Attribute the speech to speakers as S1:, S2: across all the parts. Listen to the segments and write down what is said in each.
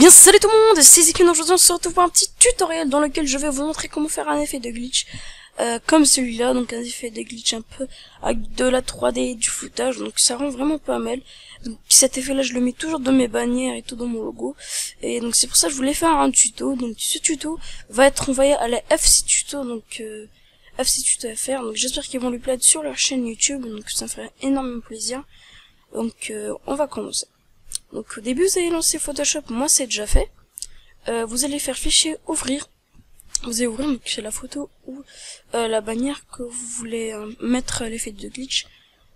S1: bien salut tout le monde, c'est Zekun. Aujourd'hui on se retrouve pour un petit tutoriel dans lequel je vais vous montrer comment faire un effet de glitch comme celui-là, donc un effet de glitch un peu avec de la 3D et du floutage, donc ça rend vraiment pas mal. Donc cet effet là je le mets toujours dans mes bannières et tout dans mon logo, et donc c'est pour ça que je voulais faire un tuto. Donc ce tuto va être envoyé à la FC Tuto, donc FC Tuto FR, donc j'espère qu'ils vont lui plaire sur leur chaîne YouTube, donc ça me ferait énormément plaisir. Donc on va commencer. Donc au début vous allez lancer Photoshop, moi c'est déjà fait. Vous allez faire fichier ouvrir. Vous allez ouvrir donc c'est la photo ou la bannière que vous voulez mettre l'effet de glitch.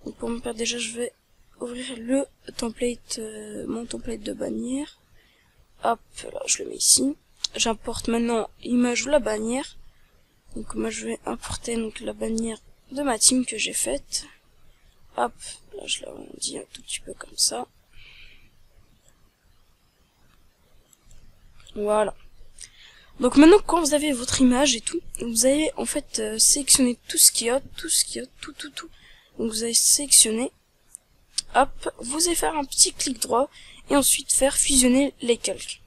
S1: Donc pour me faire déjà je vais ouvrir le template, mon template de bannière. Hop, là je le mets ici. J'importe maintenant l'image ou la bannière. Donc moi je vais importer donc la bannière de ma team que j'ai faite. Hop, là je l'arrondis un tout petit peu comme ça. Voilà. Donc maintenant quand vous avez votre image et tout, vous allez en fait sélectionner tout ce qu'il y a, tout. Donc vous allez sélectionner, hop, vous allez faire un petit clic droit et ensuite faire fusionner les calques.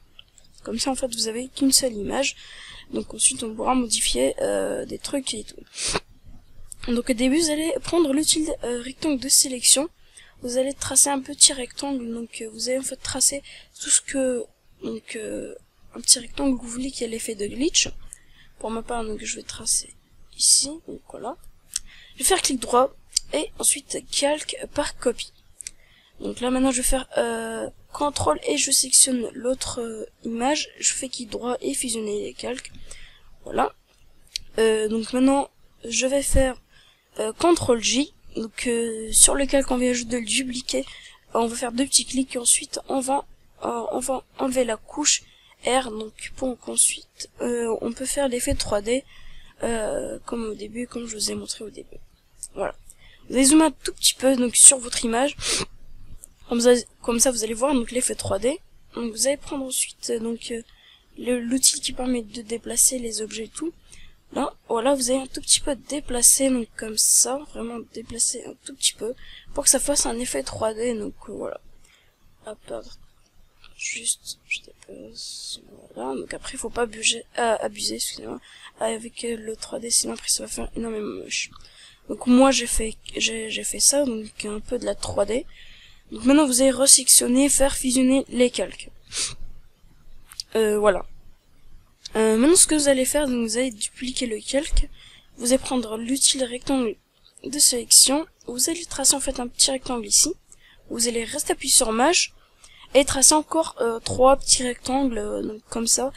S1: Comme ça en fait vous avez qu'une seule image. Donc ensuite on pourra modifier des trucs et tout. Donc au début vous allez prendre l'outil rectangle de sélection. Vous allez tracer un petit rectangle, donc vous allez en fait tracer tout ce que un petit rectangle que vous voulez qu'il y ait l'effet de glitch. Pour ma part, donc je vais tracer ici, donc voilà. Je vais faire clic droit et ensuite calque par copie. Donc là maintenant je vais faire CTRL et je sélectionne l'autre image, je fais clic droit et fusionner les calques. Voilà. Donc maintenant je vais faire CTRL J. Donc sur le calque on vient juste de le dupliquer. On va faire deux petits clics et ensuite on va enlever la couche R, donc pour qu'ensuite on peut faire l'effet 3D comme au début, comme je vous ai montré au début. Voilà. Vous allez zoomer un tout petit peu donc sur votre image. Comme ça vous allez voir donc l'effet 3D. Donc vous allez prendre ensuite donc l'outil qui permet de déplacer les objets et tout. Là, voilà, vous allez un tout petit peu déplacer, donc comme ça, vraiment déplacer un tout petit peu pour que ça fasse un effet 3D. Donc voilà. Hop, juste je déplace, voilà. Donc après il faut pas abuser, excusez-moi, avec le 3D, sinon après ça va faire énormément moche. Donc moi j'ai fait ça, donc un peu de la 3D. Donc maintenant vous allez resectionner, faire fusionner les calques. Voilà. Maintenant ce que vous allez faire, donc vous allez dupliquer le calque, vous allez prendre l'outil rectangle de sélection, vous allez tracer en fait un petit rectangle ici, vous allez rester appuyé sur Maj et tracer encore trois petits rectangles donc comme ça,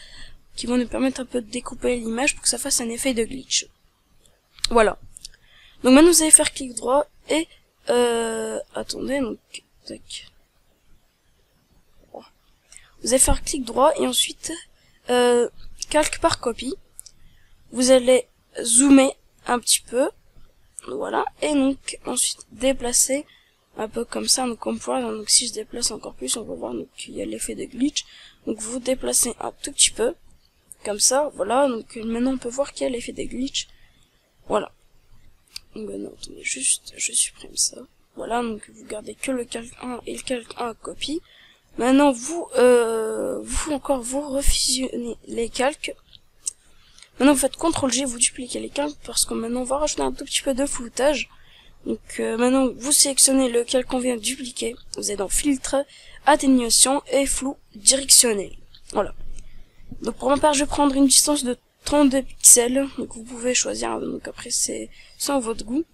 S1: qui vont nous permettre un peu de découper l'image pour que ça fasse un effet de glitch. Voilà. Donc maintenant vous allez faire clic droit et attendez, donc tac. Vous allez faire clic droit et ensuite calque par copie. Vous allez zoomer un petit peu, voilà, et donc ensuite déplacer un peu comme ça. Donc on peut voir, donc si je déplace encore plus, on va voir donc il y a l'effet de glitch. Donc vous déplacez un tout petit peu comme ça, voilà. Donc maintenant on peut voir qu'il y a l'effet de glitch, voilà. Donc non, attendez, juste je supprime ça, voilà. Donc vous gardez que le calque 1 et le calque 1 copie. Maintenant vous refusionnez les calques. Maintenant vous faites CTRL G, vous dupliquez les calques parce que maintenant on va rajouter un tout petit peu de floutage. Donc maintenant vous sélectionnez le calque qu'on vient de dupliquer, vous êtes dans filtre, atténuation et flou directionnel. Voilà. Donc pour ma part je vais prendre une distance de 32 pixels, donc vous pouvez choisir, donc après c'est sans votre goût.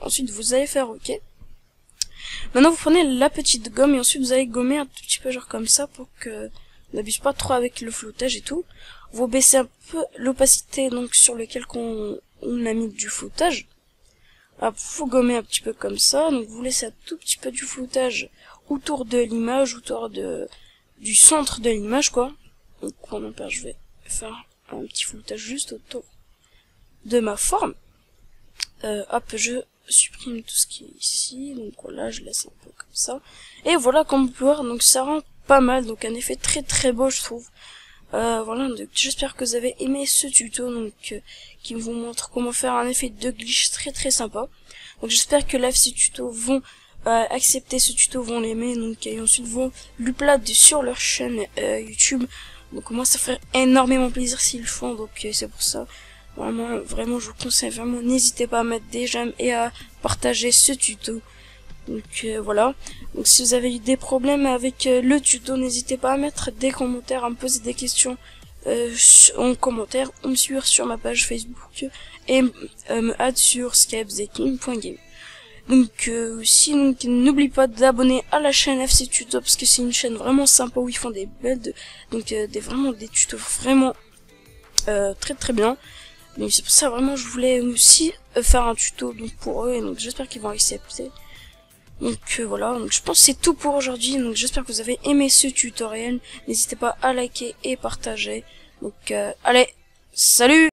S1: Ensuite vous allez faire OK. Maintenant vous prenez la petite gomme et ensuite vous allez gommer un tout petit peu genre comme ça pour que n'abuse pas trop avec le floutage et tout. Vous baissez un peu l'opacité donc sur lequel on a mis du floutage. Alors, vous gommez un petit peu comme ça, donc vous laissez un tout petit peu du floutage autour de l'image, autour du centre de l'image quoi. Donc pour mon père je vais faire un petit floutage juste autour de ma forme. Hop, je supprime tout ce qui est ici, donc voilà, je laisse un peu comme ça. Et voilà, comme vous pouvez voir, donc ça rend pas mal, donc un effet très très beau je trouve. Voilà, donc j'espère que vous avez aimé ce tuto donc qui vous montre comment faire un effet de glitch très très sympa. Donc j'espère que là ces tutos vont accepter ce tuto, vont l'aimer, donc et ensuite vont l'uploader sur leur chaîne YouTube. Donc moi ça ferait énormément plaisir s'ils le font, donc c'est pour ça. Vraiment, je vous conseille vraiment, n'hésitez pas à mettre des j'aime et à partager ce tuto. Donc voilà. Donc si vous avez eu des problèmes avec le tuto, n'hésitez pas à mettre des commentaires, à me poser des questions en commentaire, ou me suivre sur ma page Facebook et me add sur skypezeking.game. Donc aussi, donc n'oublie pas d'abonner à la chaîne FC Tuto, parce que c'est une chaîne vraiment sympa où ils font des builds, donc vraiment des tutos vraiment très très bien. Donc c'est pour ça vraiment je voulais aussi faire un tuto donc pour eux, et donc j'espère qu'ils vont accepter. Donc voilà, donc je pense que c'est tout pour aujourd'hui, donc j'espère que vous avez aimé ce tutoriel. N'hésitez pas à liker et partager. Donc allez, salut!